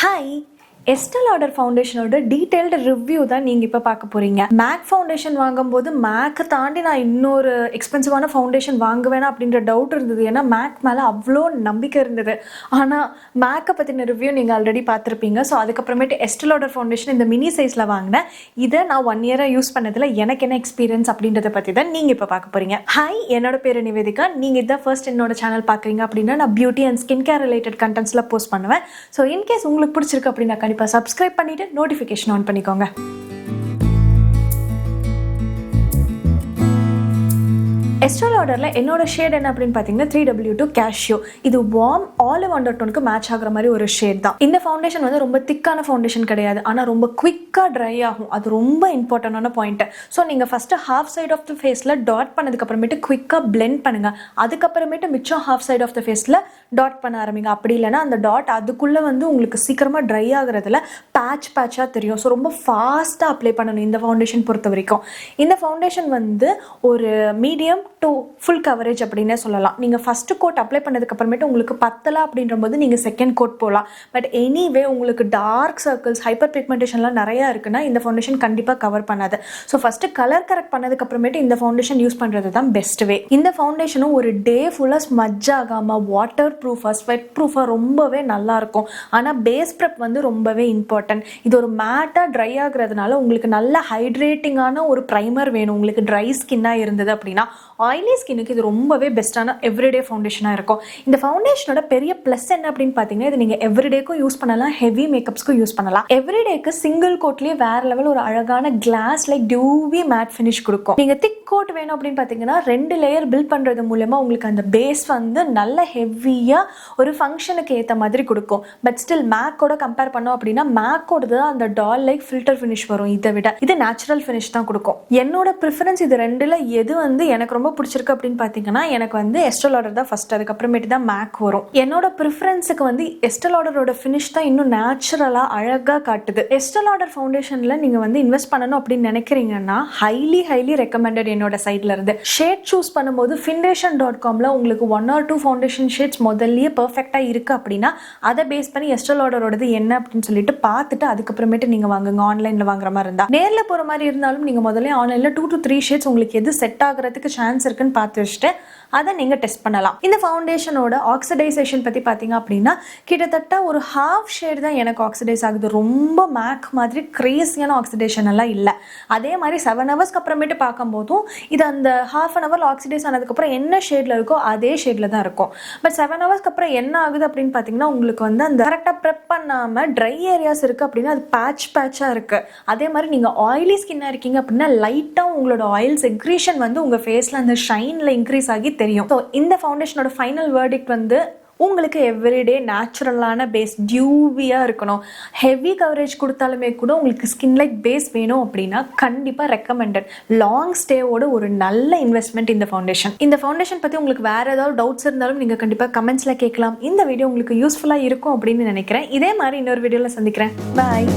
Hi. Estée Lauder ஃபவுண்டேஷனோட detailed review தான் நீங்கள் இப்போ பார்க்க போகிறீங்க. மேக் ஃபவுண்டேஷன் வாங்கும்போது மேக்கை தாண்டி நான் இன்னொரு எக்ஸ்பென்சிவான ஃபவுண்டேஷன் வாங்குவேனா அப்படின்ற டவுட் இருந்தது. ஏன்னா மேக் மேலே அவ்வளோ நம்பிக்கை இருந்தது. ஆனால் மேக்கை பற்றின ரிவ்யூ நீங்கள் ஆல்ரெடி பார்த்துருப்பீங்க. ஸோ அதுக்கப்புறமேட்டு Estée Lauder ஃபவுண்டேஷன் இந்த மினி சைஸில் வாங்கினேன். இதை நான் 1 இயராக யூஸ் பண்ணதில் எனக்கு என்ன எக்ஸ்பீரியன்ஸ் அப்படின்றத பற்றி தான் நீங்கள் இப்போ பார்க்க போகிறீங்க. ஹாய், என்னோட பேர் நிவேதிகா. நீங்கள் இதான் ஃபர்ஸ்ட் என்னோட சேனல் பார்க்குறீங்க அப்படின்னா நான் beauty and skin care related கண்டென்ட்ஸில் போஸ்ட் பண்ணுவேன். ஸோ இன்கேஸ் உங்களுக்கு பிடிச்சிருக்கு அப்படின்னா கண்டிப்பாக சப்ஸ்கிரைப் பண்ணிட்டு நோட்டிஃபிகேஷன் ஆன் பண்ணிக்கோங்க. Estée Lauderல என்னோட ஷேட் என்ன அப்படின்னு பார்த்தீங்கன்னா 3W2 Cashew. இது வார்ம் ஆலிவ் அண்டர்டோனுக்கு மேட்ச் ஆகிற மாதிரி ஒரு ஷேட் தான். இந்த ஃபவுண்டேஷன் வந்து ரொம்ப திக்கான ஃபவுண்டேஷன் கிடையாது, ஆனால் ரொம்ப குவிக்காக ட்ரை ஆகும். அது ரொம்ப இம்பார்ட்டண்டான பாயிண்ட். ஸோ நீங்கள் first half side of the ஃபேஸில் டாட் பண்ணதுக்கப்புறமேட்டு குவிக்காக பிளெண்ட் பண்ணுங்கள். அதுக்கப்புறமேட்டு மிச்சம் ஹாஃப் சைட் ஆஃப் த ஃபேஸில் டாட் பண்ண ஆரம்பிங்க. அப்படி இல்லைன்னா அந்த டாட் அதுக்குள்ளே வந்து உங்களுக்கு சீக்கிரமாக ட்ரை ஆகுறதுல பேட்சாக தெரியும். ஸோ ரொம்ப ஃபாஸ்ட்டாக அப்ளை பண்ணணும் இந்த ஃபவுண்டேஷன் பொறுத்த வரைக்கும். இந்த ஃபவுண்டேஷன் வந்து ஒரு மீடியம் டு ஃபுல் கவரேஜ் அப்படின்னே சொல்லலாம். நீங்கள் ஃபஸ்ட்டு கோட் அப்ளை பண்ணதுக்கு அப்புறமேட்டு உங்களுக்கு பத்தலை அப்படின்ற போது நீங்கள் செகண்ட் கோட் போகலாம். பட் எனிவே உங்களுக்கு டார்க் சர்க்கிள்ஸ், ஹைப்பர் பிக்மெண்டேஷன்லாம் நிறையா இருக்குன்னா இந்த ஃபவுண்டேஷன் கண்டிப்பாக கவர் பண்ணாது. ஸோ ஃபஸ்ட்டு கலர் கரெக்ட் பண்ணதுக்கு அப்புறமேட்டு இந்த ஃபவுண்டேஷன் யூஸ் பண்ணுறது தான் பெஸ்ட் வே. இந்த ஃபவுண்டேஷனும் ஒரு டே ஃபுல்லாக ஸ்மஜ் ஆகாமல் வாட்டர் ப்ரூஃபாக, ஸ்வெட் ப்ரூஃபாக ரொம்பவே நல்லாயிருக்கும். ஆனால் பேஸ் ப்ரெப் வந்து ரொம்பவே இம்பார்ட்டன்ட். இது ஒரு மேட்டாக ட்ரை ஆகுறதுனால உங்களுக்கு நல்ல ஹைட்ரேட்டிங்கான ஒரு ப்ரைமர் வேணும். உங்களுக்கு ட்ரை ஸ்கின்னாக இருந்தது அப்படின்னா ஆயிலி ஸ்கின்னுக்கு இது ரொம்பவே பெஸ்ட்டான எவ்ரிடே ஃபவுண்டேஷனாக இருக்கும். இந்த ஃபவுண்டேஷனோட பெரிய ப்ளஸ் என்ன அப்படின்னு பார்த்தீங்கன்னா, இது நீங்கள் எவ்ரிடேக்கும் யூஸ் பண்ணலாம், ஹெவி மேக்கப்ஸ்க்கும் யூஸ் பண்ணலாம். எவ்ரிடேக்கு சிங்கிள் கோட்லேயே வேற லெவல் ஒரு அழகான glass like dewy matte finish கொடுக்கும். நீங்கள் திக் கோட் வேணும் அப்படின்னு பார்த்தீங்கன்னா 2 லேயர் பில்ட் பண்ணுறது மூலமா உங்களுக்கு அந்த பேஸ் வந்து நல்ல ஹெவியாக ஒரு ஃபங்க்ஷனுக்கு ஏற்ற மாதிரி கொடுக்கும். பட் ஸ்டில் மேக்கோட கம்பேர் பண்ணோம் அப்படின்னா மேக்கோட தான் அந்த டால் லைக் ஃபில்டர் ஃபினிஷ் வரும். இதை விட இது நேச்சுரல் ஃபினிஷ் தான் கொடுக்கும். என்னோட ப்ரிஃபரன்ஸ் இது ரெண்டில் எது வந்து எனக்கு ரொம்ப பிடிச்சிருக்கு அப்படின்னு பார்த்தீங்கன்னா, எனக்கு வந்து Estée Lauder தான் ஃபர்ஸ்ட், அதுக்கப்புறமேட்டு தான் மேக் வரும். என்னோட ப்ரிஃபரன்ஸுக்கு வந்து Estée Lauderோட ஃபினிஷ் தான் இன்னும் நேச்சுரலாக அழகாக காட்டுது. Estée Lauder ஃபவுண்டேஷனில் நீங்கள் வந்து இன்வெஸ்ட் பண்ணணும் அப்படின்னு நினைக்கிறீங்கன்னா ஹைலி ரெக்கமெண்டட் என்னோட சைட்ல இருந்து. ஷேட் சூஸ் பண்ணும்போது foundation.comல உங்களுக்கு 1 or 2 ஃபவுண்டேஷன் ஷேட்ஸ் முதல்லயே பர்ஃபெக்டாக இருக்குது அப்படின்னா அதை பேஸ் பண்ணி Estée Lauderோடது என்ன அப்படின்னு சொல்லிட்டு பார்த்துட்டு அதுக்கப்புறமேட்டு நீங்கள் வாங்குங்க. ஆன்லைனில் வாங்குற மாதிரி இருந்தால், நேரில் போகிற மாதிரி இருந்தாலும் நீங்கள் முதல்ல ஆன்லைனில் 2 to 3 ஷேட்ஸ் உங்களுக்கு எது செட் ஆகுறதுக்கு சான்ஸ் இருக்குன்னு பார்த்து வச்சுட்டு அதை நீங்கள் டெஸ்ட் பண்ணலாம். இந்த ஃபவுண்டேஷனோட ஆக்சிடைசேஷன் பற்றி பார்த்தீங்க அப்படின்னா கிட்டத்தட்ட ஒரு ஹாஃப் ஷேட் தான் எனக்கு ஆக்சிடைஸ் ஆகுது. ரொம்ப மேக் மாதிரி கிரேசியான ஆக்சிடேஷன் எல்லாம் இல்லை. அதே மாதிரி 7 ஹவர்ஸ்க்கு அப்புறமேட்டு பார்க்கும்போதும் இது அந்த ½ an hour ஆக்சிடைஸ் ஆனதுக்கப்புறம் என்ன ஷேடில் இருக்கோ அதே ஷேடில் தான் இருக்கும். பட் 7 ஹவர்ஸ்க்கு அப்புறம் என்ன ஆகுது அப்படின்னு பார்த்தீங்கன்னா உங்களுக்கு வந்து அந்த கரெக்டாக ப்ரெப் பண்ணாமல் ட்ரை ஏரியாஸ் இருக்குது அப்படின்னா அது பேட்சாக இருக்குது. அதே மாதிரி நீங்கள் ஆயிலி ஸ்கின்னாக இருக்கீங்க அப்படின்னா லைட்டாக உங்களோட ஆயில் செக்ரீஷன் வந்து உங்கள் ஃபேஸில் அந்த ஷைனில் இன்க்ரீஸ் ஆகி தெரியும். ஸோ இந்த ஃபவுண்டேஷனோட ஃபைனல் வேர்டிக்ட் வந்து உங்களுக்கு எவ்ரிடே நேச்சுரலான பேஸ் டியூவியாக இருக்கணும். ஹெவி கவரேஜ் கொடுத்தாலுமே கூட உங்களுக்கு ஸ்கின் லைக் பேஸ் வேணும் அப்படின்னா கண்டிப்பாக ரெக்கமெண்டட். லாங் ஸ்டேவோட ஒரு நல்ல இன்வெஸ்ட்மெண்ட் இந்த ஃபவுண்டேஷன். இந்த ஃபவுண்டேஷன் பற்றி உங்களுக்கு வேறு ஏதாவது டவுட்ஸ் இருந்தாலும் நீங்கள் கண்டிப்பாக கமெண்ட்ஸில் கேட்கலாம். இந்த வீடியோ உங்களுக்கு யூஸ்ஃபுல்லாக இருக்கும் அப்படின்னு நினைக்கிறேன். இதே மாதிரி இன்னொரு வீடியோவில் சந்திக்கிறேன். பாய்.